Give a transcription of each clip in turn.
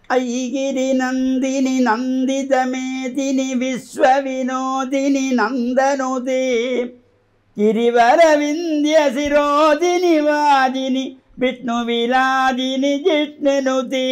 ஐகிரி நந்தினி நந்திதமேதினி விஸ்வவினோதினி நந்தனுதே गिरिवरविन्द्य शिरोदिनि वादिनि विष्णुविलादिनि जिष्णुनुते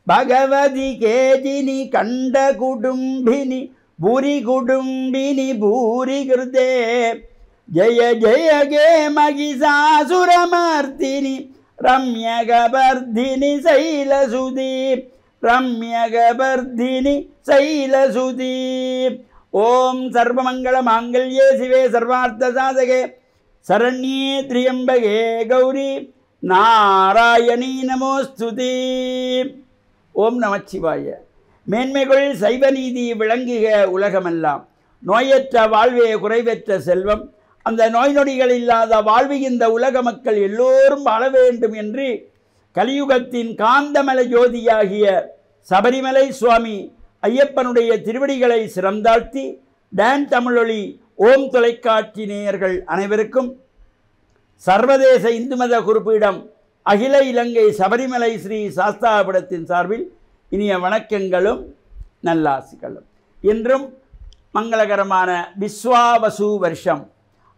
भगवति केजिनि कण्डकुटुम्बिनि भूरिकुटुम्बिनि भूरिकृते जय जय गे महिषासुरमर्दिनि रम्यकवर्धिनि शैलसुते रम्यकवर्धिनि शैलसुते ओम सर्वमंगल मांगल्ये शिवे सर्वार्थ साधके शरण्ये त्र्यंबके गौरी नारायणी नमोस्तुते ओम நமச்சிவாய மேன்மைகள் சைவ நீதி விளங்குக உலகமெல்லாம் நோயற்ற வாழ்வே குறைவற்ற செல்வம் அந்த நோய் நொடிகள் இல்லாத வாழ்வு இந்த உலக மக்கள் எல்லோரும் வாழ வேண்டும் என்று கலியுகத்தின் காந்தமல ஜோதியாகிய சபரிமலை சுவாமி ஐயப்பனுடைய திருவடிகளை சிறந்தாழ்த்தி டான் தமிழொலி ஓம் தொலைக்காட்சி நேயர்கள் அனைவருக்கும் சர்வதேச இந்து மத குறிப்பீடம் அகில இலங்கை சபரிமலை ஸ்ரீ சாஸ்தாபுரத்தின் சார்பில் இனிய வணக்கங்களும் நல்லாசிகளும். இன்றும் மங்களகரமான விஸ்வாவசு வருஷம்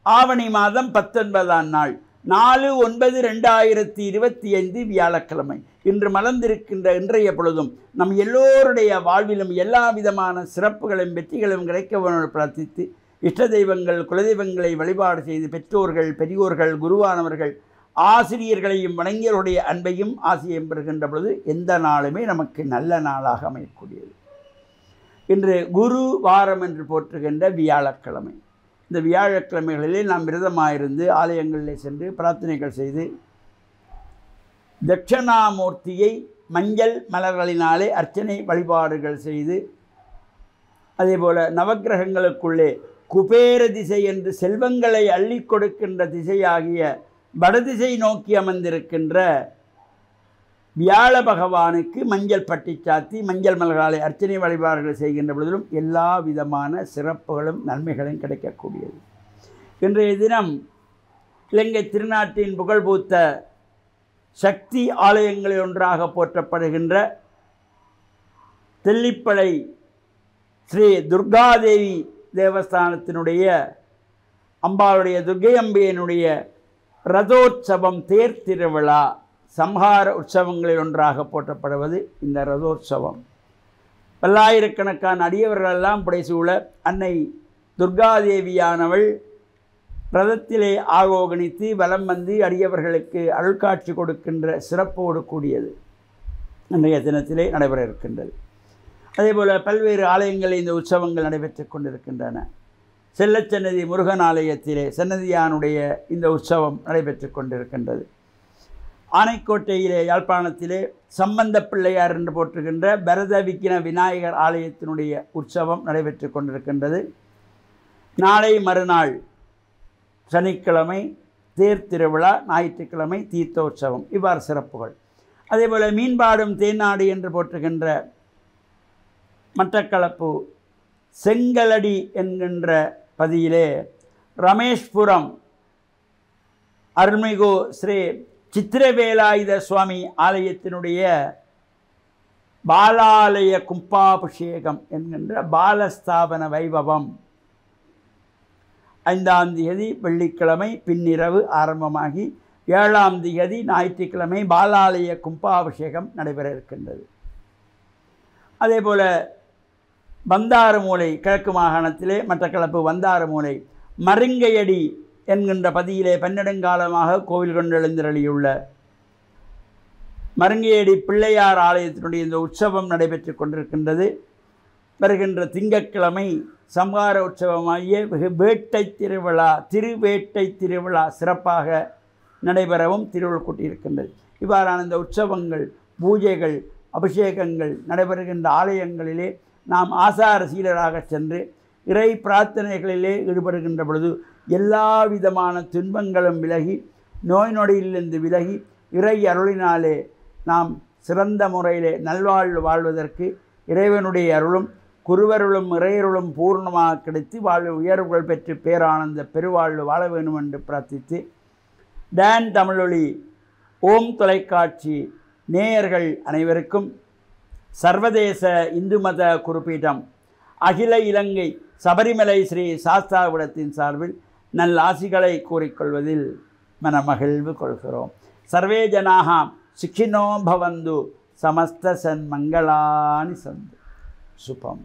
ஆவணி மாதம் 19ஆம் நாள் 4/9/2025 வியாழக்கிழமை இன்று மலர்ந்திருக்கின்ற இன்றைய பொழுதும் நம் எல்லோருடைய வாழ்விலும் எல்லா விதமான சிறப்புகளும் வெற்றிகளும் கிடைக்க பிரார்த்தித்து இஷ்ட தெய்வங்கள் குலதெய்வங்களை வழிபாடு செய்து பெற்றோர்கள் பெரியோர்கள் குருவானவர்கள் ஆசிரியர்களையும் வணங்கியவருடைய அன்பையும் ஆசையும் பெறுகின்ற பொழுது எந்த நாளுமே நமக்கு நல்ல நாளாக அமையக்கூடியது. இன்று குரு வாரம் என்று போற்றுகின்ற வியாழக்கிழமை. இந்த வியாழக்கிழமைகளிலே நாம் விரதமாயிருந்து ஆலயங்களில் சென்று பிரார்த்தனைகள் செய்து தட்சணாமூர்த்தியை மஞ்சள் மலர்களினாலே அர்ச்சனை வழிபாடுகள் செய்து அதேபோல் நவக்கிரகங்களுக்குள்ளே குபேர திசை என்று செல்வங்களை அள்ளி கொடுக்கின்ற திசையாகிய வடதிசை நோக்கி அமர்ந்திருக்கின்ற வியாழ பகவானுக்கு மஞ்சள் பட்டி சாத்தி மஞ்சள் மலர்களை அர்ச்சனை வழிபாடுகள் செய்கின்ற பொழுதிலும் எல்லா விதமான சிறப்புகளும் நன்மைகளும் கிடைக்கக்கூடியது. இன்றைய தினம் இலங்கை திருநாட்டின் புகழ்பூத்த சக்தி ஆலயங்களில் ஒன்றாக போற்றப்படுகின்ற தெல்லிப்பளை ஸ்ரீ துர்காதேவி தேவஸ்தானத்தினுடைய அம்பாளுடைய துர்க்கை அம்பியினுடைய ரதோற்சவம் தேர் திருவிழா சம்ஹார உற்சவங்களில் ஒன்றாக போற்றப்படுவது இந்த ரதோற்சவம். பல்லாயிரக்கணக்கான அடியவர்களெல்லாம் புடைசூழ அன்னை துர்காதேவியானவள் ரதத்திலே ஆரோகணித்து வலம் வந்து அடியவர்களுக்கு அருள்காட்சி கொடுக்கின்ற சிறப்போடு கூடியது இன்றைய தினத்திலே நடைபெற இருக்கின்றது. அதேபோல் பல்வேறு ஆலயங்களில் இந்த உற்சவங்கள் நடைபெற்று கொண்டிருக்கின்றன. செல்லச்சன்னதி முருகன் ஆலயத்திலே சன்னதியானுடைய இந்த உற்சவம் நடைபெற்று கொண்டிருக்கின்றது. ஆனைக்கோட்டையிலே யாழ்ப்பாணத்திலே சம்பந்த பிள்ளையார் என்று போற்றுகின்ற பரத விக்கின விநாயகர் ஆலயத்தினுடைய உற்சவம் நடைபெற்று கொண்டிருக்கின்றது. நாளை மறுநாள் சனிக்கிழமை தேர் திருவிழா, ஞாயிற்றுக்கிழமை தீர்த்தோற்சவம், இவ்வாறு சிறப்புகள். அதேபோல் மீன்பாடும் தேனாடு என்று போற்றுகின்ற மட்டக்களப்பு செங்கலடி என்கின்ற பதியிலே ரமேஷ்புரம் அருள்மிகு ஸ்ரீ சித்திரவேலாயுத சுவாமி ஆலயத்தினுடைய பாலாலய கும்பாபிஷேகம் என்கின்ற பாலஸ்தாபன வைபவம் 5ஆம் தேதி வெள்ளிக்கிழமை பின்னிரவு ஆரம்பமாகி 7ஆம் தேதி ஞாயிற்றுக்கிழமை பாலாலய கும்பாபிஷேகம் நடைபெற இருக்கின்றது. அதேபோல் வந்தாறுமூலை கிழக்கு மாகாணத்திலே மட்டக்களப்பு வந்தாறுமூலை மருங்கையடி என்கின்ற பதியிலே பன்னெடுங்காலமாக கோவில் கொண்டு எழுந்தருளியுள்ள மருங்கையடி பிள்ளையார் ஆலயத்தினுடைய இந்த உற்சவம் நடைபெற்று கொண்டிருக்கின்றது. வருகின்ற திங்கட்கிழமை சம்ஹார உற்சவமாகிய வேட்டை திருவிழா திருவேட்டை திருவிழா சிறப்பாக நடைபெறவும் திருவிழா கூட்டியிருக்கின்றது. இவ்வாறான இந்த உற்சவங்கள் பூஜைகள் அபிஷேகங்கள் நடைபெறுகின்ற ஆலயங்களிலே நாம் ஆசார சீலராக சென்று இறை பிரார்த்தனைகளிலே ஈடுபடுகின்ற பொழுது எல்லா விதமான துன்பங்களும் விலகி நோய் நொடியிலிருந்து விலகி இறை அருளினாலே நாம் சிறந்த முறையிலே நல்வாழ்வு வாழ்வதற்கு இறைவனுடைய அருளும் குருவருளும் இறையருளும் பூர்ணமாக கிடைத்து வாழ்வு உயர்வுகள் பெற்று பேரானந்த பெருவாழ்வு வாழ வேண்டும் என்று பிரார்த்தித்து டான் தமிழொலி ஓம் தொலைக்காட்சி நேயர்கள் அனைவருக்கும் சர்வதேச இந்து மத குறிப்பீட்டம் அகில இலங்கை சபரிமலை ஸ்ரீ சாஸ்தாவிடத்தின் சார்பில் நல்லாசிகளை கூறிக்கொள்வதில் மனமகிழ்வு கொள்கிறோம். சர்வே ஜனாக சுகினோ பவந்து சமஸ்த சன்மங்களானி சந்து. சுபம்.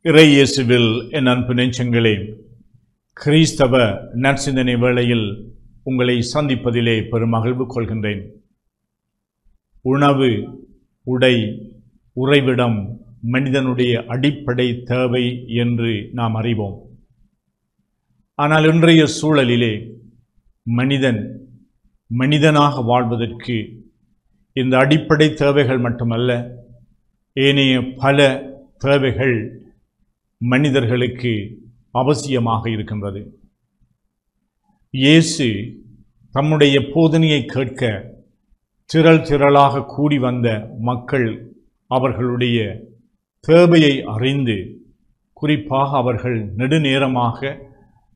இறை இயேசுவில் என் அன்பு நெஞ்சங்களே, கிறிஸ்தவ நற்சிந்தனை வேளையில் உங்களை சந்திப்பதிலே பெருமகிழ்வு கொள்கின்றேன். உணவு, உடை, உறைவிடம் மனிதனுடைய அடிப்படை தேவை என்று நாம் அறிவோம். ஆனால் இன்றைய சூழலிலே மனிதனாக வாழ்வதற்கு இந்த அடிப்படை தேவைகள் மட்டுமல்ல, ஏனைய பல தேவைகள் மனிதர்களுக்கு அவசியமாக இருக்கின்றது. இயேசு தம்முடைய போதனையை கேட்க திரளாக கூடி வந்த மக்கள் அவர்களுடைய தேவையை அறிந்து, குறிப்பாக அவர்கள் நெடுநேரமாக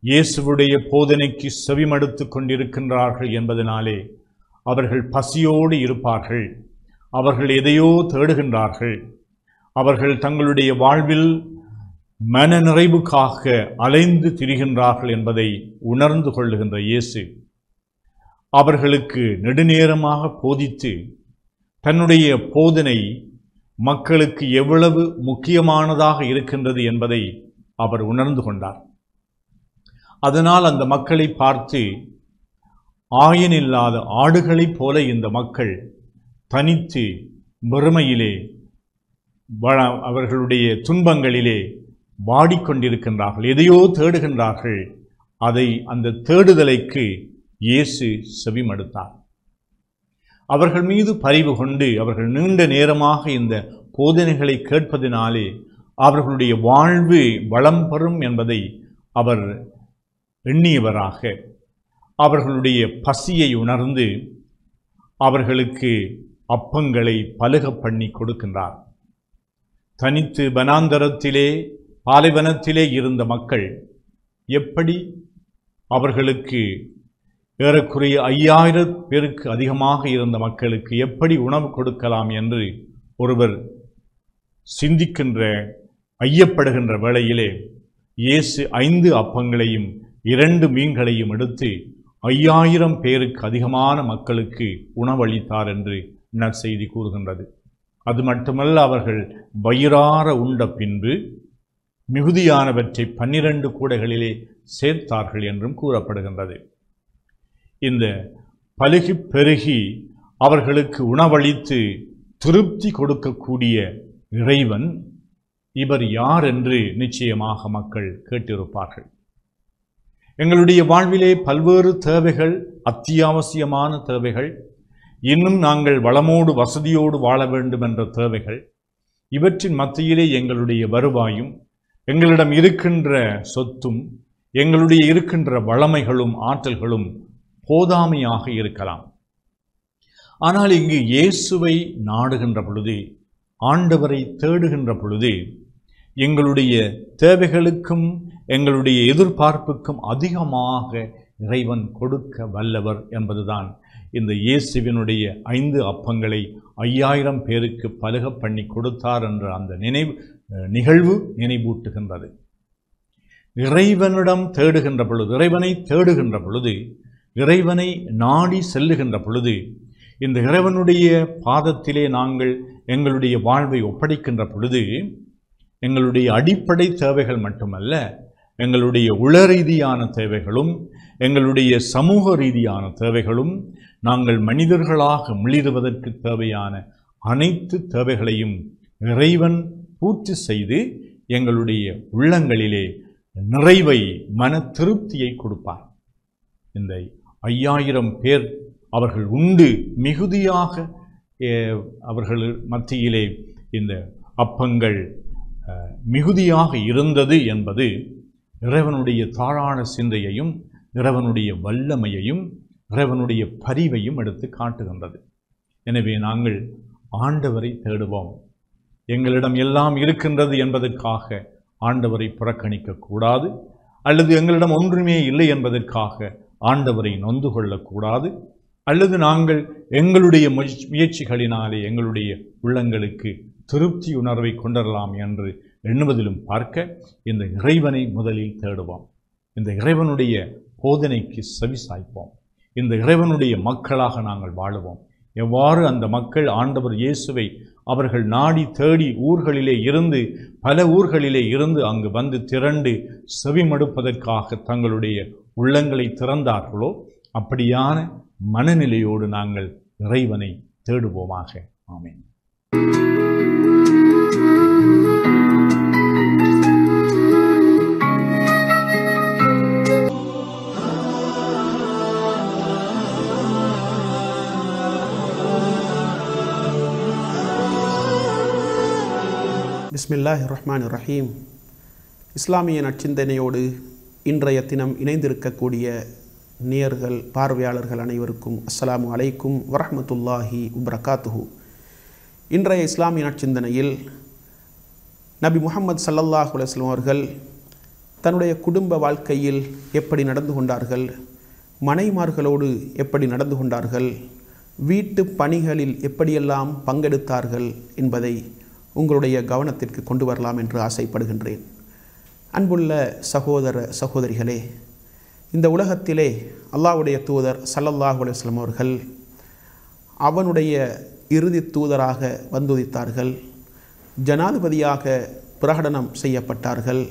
இயேசுவுடைய போதனைக்கு செவிமடுத்து கொண்டிருக்கின்றார்கள் என்பதனாலே அவர்கள் பசியோடு இருப்பார்கள். அவர்கள் எதையோ தேடுகின்றார்கள். அவர்கள் தங்களுடைய வாழ்வில் மன நிறைவுக்காக அலைந்து திரிகின்றார்கள் என்பதை உணர்ந்து கொள்ளுகின்ற இயேசு அவர்களுக்கு நெடுநேரமாக போதித்து தன்னுடைய போதனை மக்களுக்கு எவ்வளவு முக்கியமானதாக இருக்கின்றது என்பதை அவர் உணர்ந்து கொண்டார். அதனால் அந்த மக்களை பார்த்து, ஆயனில்லாத ஆடுகளைப் போல இந்த மக்கள் தனித்து வெறுமையிலே அவர்களுடைய துன்பங்களிலே வாடிக்கொண்டிருக்கின்றார்கள், எதையோ தேடுகின்றார்கள். அந்த தேடுதலைக்கு இயேசு செவிமடுத்தார். அவர்கள் மீது பரிவு கொண்டு அவர்கள் நீண்ட நேரமாக இந்த போதனைகளை கேட்பதினாலே அவர்களுடைய வாழ்வு வளம் பெறும் என்பதை அவர் எண்ணியவராக அவர்களுடைய பசியை உணர்ந்து அவர்களுக்கு அப்பங்களை பலுக பண்ணி கொடுக்கின்றார். தனித்து வனாந்தரத்திலே பாலைவனத்திலே இருந்த மக்கள் எப்படி அவர்களுக்கு ஏறக்குறைய 5000 பேருக்கு அதிகமாக இருந்த மக்களுக்கு எப்படி உணவு கொடுக்கலாம் என்று ஒருவர் சிந்திக்கின்ற ஐயப்படுகின்ற வேளையிலே இயேசு 5 அப்பங்களையும் 2 மீன்களையும் எடுத்து 5000 பேருக்கு அதிகமான மக்களுக்கு உணவளித்தார் என்று நற்செய்தி கூறுகின்றது. அது மட்டுமல்ல, அவர்கள் வயிறார உண்ட பின்பு மிகுதியானவற்றை 12 கூடைகளிலே சேர்த்தார்கள் என்றும் கூறப்படுகின்றது. இந்த பலுகி பெருகி அவர்களுக்கு உணவளித்து திருப்தி கொடுக்கக்கூடிய இறைவன் இவர் யார் என்று நிச்சயமாக மக்கள் கேட்டிருப்பார்கள். எங்களுடைய வாழ்விலே பல்வேறு தேவைகள், அத்தியாவசியமான தேவைகள், இன்னும் நாங்கள் வளமோடு வசதியோடு வாழ வேண்டும் என்ற தேவைகள், இவற்றின் மத்தியிலே எங்களுடைய வருவாயும் எங்களிடம் இருக்கின்ற சொத்தும் எங்களுடைய இருக்கின்ற வளமைகளும் ஆற்றல்களும் போதாமையாக இருக்கலாம். ஆனால் இங்கு இயேசுவை நாடுகின்ற பொழுது, ஆண்டவரை தேடுகின்ற பொழுது எங்களுடைய தேவைகளுக்கும் எங்களுடைய எதிர்பார்ப்புக்கும் அதிகமாக இறைவன் கொடுக்க வல்லவர் என்பதுதான் இந்த இயேசுவினுடைய 5 அப்பங்களை 5000 பேருக்கு பலுக பண்ணி கொடுத்தார் என்ற அந்த நிகழ்வு நினைவூட்டுகின்றது. இறைவனிடம் தேடுகின்ற பொழுது, இறைவனை தேடுகின்ற பொழுது, இறைவனை நாடி செல்லுகின்ற பொழுது, இந்த இறைவனுடைய பாதத்திலே நாங்கள் எங்களுடைய வாழ்வை ஒப்படைக்கின்ற பொழுது எங்களுடைய அடிப்படை தேவைகள் மட்டுமல்ல, எங்களுடைய உள ரீதியான தேவைகளும் எங்களுடைய சமூக ரீதியான தேவைகளும், நாங்கள் மனிதர்களாக மிளிருவதற்கு தேவையான அனைத்து தேவைகளையும் இறைவன் பூர்த்தி செய்து எங்களுடைய உள்ளங்களிலே நிறைவை, மன திருப்தியை கொடுப்பார். இந்த 5000 பேர் அவர்கள் உண்டு மிகுதியாக அவர்கள் மத்தியிலே இந்த அப்பங்கள் மிகுதியாக இருந்தது என்பது இறைவனுடைய தாழான சிந்தையையும் இறைவனுடைய வல்லமையையும் இறைவனுடைய பரிவையும் எடுத்து காட்டுகின்றது. எனவே நாங்கள் ஆண்டவரை தேடுவோம். எங்களிடம் எல்லாம் இருக்கின்றது என்பதற்காக ஆண்டவரை புறக்கணிக்க கூடாது, அல்லது எங்களிடம் ஒன்றுமே இல்லை என்பதற்காக ஆண்டவரை நொந்து கொள்ளக்கூடாது, அல்லது நாங்கள் எங்களுடைய முயற்சிகளினாலே எங்களுடைய உள்ளங்களுக்கு திருப்தி உணர்வை கொண்டரலாம் என்று எண்ணுவதிலும் பார்க்க இந்த இறைவனை முதலில் தேடுவோம். இந்த இறைவனுடைய போதனைக்கு செவிசாய்ப்போம். இந்த இறைவனுடைய மக்களாக நாங்கள் வாழுவோம். எவ்வாறு அந்த மக்கள் ஆண்டவர் இயேசுவை அவர்கள் நாடி தேடி ஊர்களிலே இருந்து பல ஊர்களிலே இருந்து அங்கு வந்து திரண்டு செவிமடுப்பதற்காக தங்களுடைய உள்ளங்களை திறந்தார்களோ அப்படியான மனநிலையோடு நாங்கள் இறைவனை தேடுவோமாக. ஆமென். பிஸ்மில்லாஹிர் ரஹ்மானிர் ரஹீம். இஸ்லாமிய நற்சிந்தனையோடு இன்றைய தினம் இணைந்திருக்கக்கூடிய நேயர்கள் பார்வையாளர்கள் அனைவருக்கும் அஸ்ஸலாமு அலைக்கும் வரஹ்மத்துல்லாஹி வபரகாத்துஹு. இன்றைய இஸ்லாமிய நற்சிந்தனையில் நபி முஹம்மது ஸல்லல்லாஹு அலைஹி வஸல்லம் அவர்கள் தன்னுடைய குடும்ப வாழ்க்கையில் எப்படி நடந்து கொண்டார்கள், மனைமார்களோடு எப்படி நடந்து கொண்டார்கள், வீட்டு பணிகளில் எப்படியெல்லாம் பங்கெடுத்தார்கள் என்பதை உங்களுடைய கவனத்திற்கு கொண்டு வரலாம் என்று ஆசைப்படுகின்றேன். அன்புள்ள சகோதர சகோதரிகளே, இந்த உலகத்திலே அல்லாஹ்வுடைய தூதர் ஸல்லல்லாஹு அலைஹி வஸல்லம் அவர்கள் அவனுடைய இறுதி தூதராக வந்துதித்தார்கள். ஜனாதிபதியாக பிரகடனம் செய்யப்பட்டார்கள்.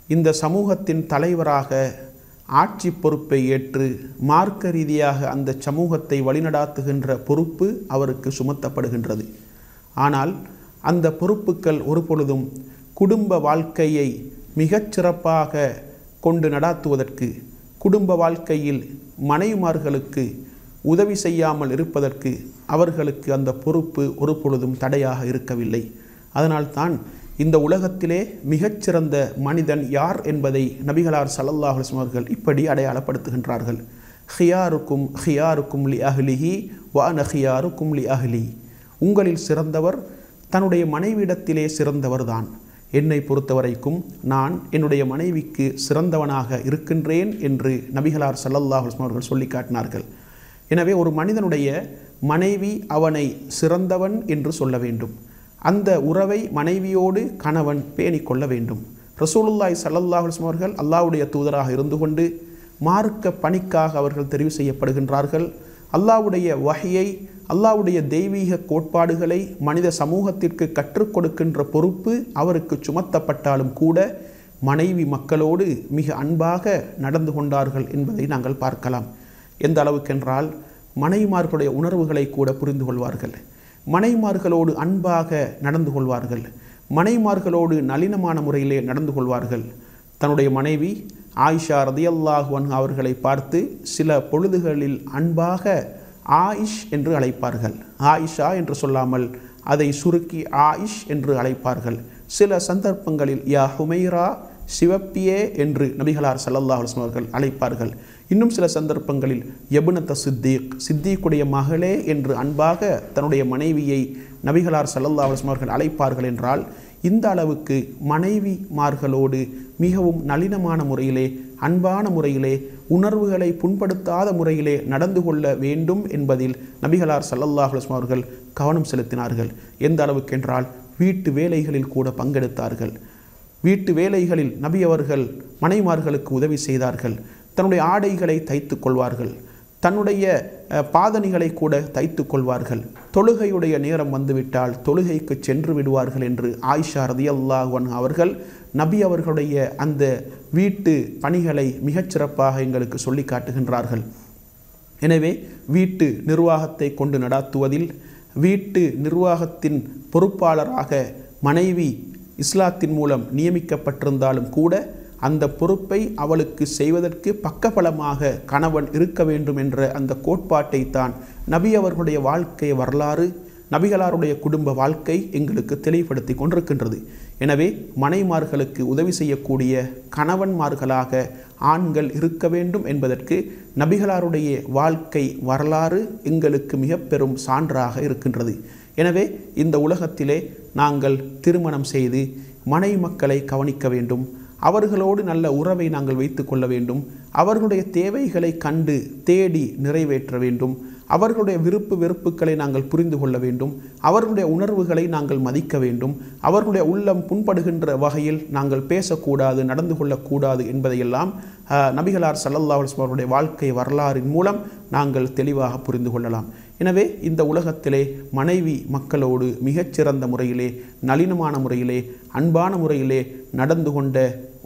இந்த சமூகத்தின் தலைவராக ஆட்சி பொறுப்பை ஏற்று மார்க்க ரீதியாக அந்த சமூகத்தை வழிநடாத்துகின்ற பொறுப்பு அவருக்கு சுமத்தப்படுகின்றது. ஆனால் அந்த பொறுப்புகள் ஒரு பொழுதும் குடும்ப வாழ்க்கையை மிகச்சிறப்பாக கொண்டு நடாத்துவதற்கு, குடும்ப வாழ்க்கையில் மனைவிமார்களுக்கு உதவி செய்யாமல் இருப்பதற்கு அவர்களுக்கு அந்த பொறுப்பு ஒரு பொழுதும் தடையாக இருக்கவில்லை. அதனால்தான் இந்த உலகத்திலே மிகச்சிறந்த மனிதன் யார் என்பதை நபிகளார் ஸல்லல்லாஹு அலைஹி வஸல்லம் அவர்கள் இப்படி அடையாளப்படுத்துகின்றார்கள். ஹியாருக்கும் ஹியாருக்கும் லி அஹ்லிஹி வ அன ஹியாருக்கும் லி அஹ்லி. உங்களில் சிறந்தவர் தன்னுடைய மனைவியிடத்திலே சிறந்தவர்தான். என்னை பொறுத்தவரைக்கும் நான் என்னுடைய மனைவிக்கு சிறந்தவனாக இருக்கின்றேன் என்று நபிகளார் ஸல்லல்லாஹு அலைஹி வஸல்லம் அவர்கள் சொல்லி காட்டினார்கள். எனவே ஒரு மனிதனுடைய மனைவி அவனை சிறந்தவன் என்று சொல்ல வேண்டும். அந்த உறவை மனைவியோடு கணவன் பேணிக் கொள்ள வேண்டும். ரசூலுல்லாஹி ஸல்லல்லாஹு அலைஹி வஸல்லம் அவர்கள் அல்லாஹ்வுடைய தூதராக இருந்து கொண்டு மார்க்க பணிக்காக அவர்கள் தெரிவு செய்யப்படுகின்றார்கள். அல்லாஹ்வுடைய வஹியை, அல்லாஹ்வுடைய தெய்வீக கோட்பாடுகளை மனித சமூகத்திற்கு கற்றுக் கொடுக்கின்ற பொறுப்பு அவருக்கு சுமத்தப்பட்டாலும் கூட மனைவி மக்களோடு மிக அன்பாக நடந்து கொண்டார்கள் என்பதை நாங்கள் பார்க்கலாம். எந்த அளவுக்கென்றால் மனைவிமார்களுடைய உணர்வுகளை கூட புரிந்து கொள்வார்கள், மனைவிமார்களோடு அன்பாக நடந்து கொள்வார்கள், மனைவிமார்களோடு நளினமான முறையிலே நடந்து கொள்வார்கள். தன்னுடைய மனைவி ஆயிஷா ரதியல்லாஹு அன்ஹா அவர்களை பார்த்து சில பொழுதுகளில் அன்பாக ஆயிஷ் என்று அழைப்பார்கள். ஆயிஷா என்று சொல்லாமல் அதை சுருக்கி ஆயிஷ் என்று அழைப்பார்கள். சில சந்தர்ப்பங்களில் யா ஹுமைரா, சிவப்பியே என்று நபிகளார் ஸல்லல்லாஹு அலைஹி வஸல்லம் அவர்கள் அழைப்பார்கள். இன்னும் சில சந்தர்ப்பங்களில் யபுனத்த சித்தீக், சித்தீக்குடைய மகளே என்று அன்பாக தன்னுடைய மனைவியை நபிகளார் ஸல்லல்லாஹு அலைஹி வஸல்லம் அவர்கள் அழைப்பார்கள். என்றால் இந்த அளவுக்கு மனைவிமார்களோடு மிகவும் நளினமான முறையிலே, அன்பான முறையிலே, உணர்வுகளை புண்படுத்தாத முறையிலே நடந்து கொள்ள வேண்டும் என்பதில் நபிகளார் ஸல்லல்லாஹு அலைஹி வஸல்லம் அவர்கள் கவனம் செலுத்தினார்கள். எந்த அளவுக்கென்றால் வீட்டு வேலைகளில் கூட பங்கெடுத்தார்கள். வீட்டு வேலைகளில் நபி அவர்கள் மனைவிமார்களுக்கு உதவி செய்தார்கள். தன்னுடைய ஆடைகளை தைத்து கொள்வார்கள், தன்னுடைய பாதணிகளை கூட தைத்து கொள்வார்கள். தொழுகையுடைய நேரம் வந்துவிட்டால் தொழுகைக்கு சென்று விடுவார்கள் என்று ஆயிஷா ரதியல்லாஹு அன்ஹா அவர்கள் நபி அவர்களுடைய அந்த வீட்டு பணிகளை மிகச்சிறப்பாக எங்களுக்கு சொல்லி காட்டுகின்றார்கள். எனவே வீட்டு நிர்வாகத்தை கொண்டு நடாத்துவதில், வீட்டு நிர்வாகத்தின் பொறுப்பாளராக மனைவி இஸ்லாத்தின் மூலம் நியமிக்கப்பட்டிருந்தாலும் கூட அந்த பொறுப்பை அவளுக்கு செய்வதற்கு பக்கபலமாக கணவன் இருக்க வேண்டும் என்ற அந்த கோட்பாட்டை தான் நபி அவர்களுடைய வாழ்க்கை வரலாறு, நபிகளாருடைய குடும்ப வாழ்க்கை எங்களுக்கு தெளிவுபடுத்தி கொண்டிருக்கின்றது. எனவே மனைமார்களுக்கு உதவி செய்யக்கூடிய கணவன்மார்களாக ஆண்கள் இருக்க வேண்டும் என்பதற்கு நபிகளாருடைய வாழ்க்கை வரலாறு எங்களுக்கு மிக பெரும் சான்றாக இருக்கின்றது. எனவே இந்த உலகத்திலே நாங்கள் திருமணம் செய்து மனைவி மக்களை கவனிக்க வேண்டும், அவர்களோடு நல்ல உறவை நாங்கள் வைத்து கொள்ள வேண்டும், அவர்களுடைய தேவைகளை கண்டு தேடி நிறைவேற்ற வேண்டும், அவர்களுடைய விருப்பு வெறுப்புகளை நாங்கள் புரிந்து கொள்ள வேண்டும், அவர்களுடைய உணர்வுகளை நாங்கள் மதிக்க வேண்டும், அவர்களுடைய உள்ளம் புண்படுகின்ற வகையில் நாங்கள் பேசக்கூடாது, நடந்து கொள்ளக்கூடாது என்பதையெல்லாம் நபிகளார் ஸல்லல்லாஹு அலைஹி வஸல்லம் அவருடைய வாழ்க்கை வரலாறின் மூலம் நாங்கள் தெளிவாக புரிந்து கொள்ளலாம். எனவே இந்த உலகத்திலே மனைவி மக்களோடு மிகச்சிறந்த முறையிலே, நளினமான முறையிலே, அன்பான முறையிலே நடந்து கொண்ட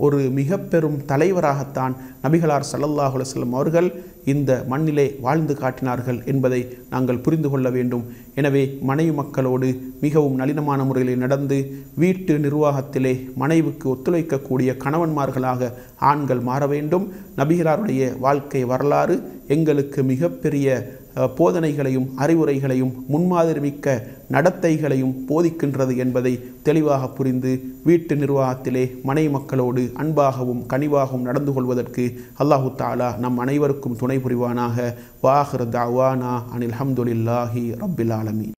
ஒரு மிக பெரும் தலைவராகத்தான் நபிகளார் ஸல்லல்லாஹு அலைஹி வஸல்லம் அவர்கள் இந்த மண்ணிலே வாழ்ந்து காட்டினார்கள் என்பதை நாங்கள் புரிந்து கொள்ள வேண்டும். எனவே மனைவி மக்களோடு மிகவும் நளினமான முறையிலே நடந்து வீட்டு நிர்வாகத்திலே மனைவிக்கு ஒத்துழைக்கக்கூடிய கணவன்மார்களாக ஆண்கள் மாற வேண்டும். நபிகளாருடைய வாழ்க்கை வரலாறு எங்களுக்கு மிகப்பெரிய போதனைகளையும் அறிவுரைகளையும் முன்மாதிரி மிக்க நடத்தைகளையும் போதிக்கின்றது என்பதை தெளிவாக புரிந்து வீட்டு நிர்வாகத்திலே மனைவி மக்களோடு அன்பாகவும் கனிவாகவும் நடந்து கொள்வதற்கு அல்லாஹு தஆலா நம் அனைவருக்கும் துணை புரிவானாக. வாஹிர் தஅவானா அனில் ஹம்துலில்லாஹி ரப்பில் ஆலமீன்.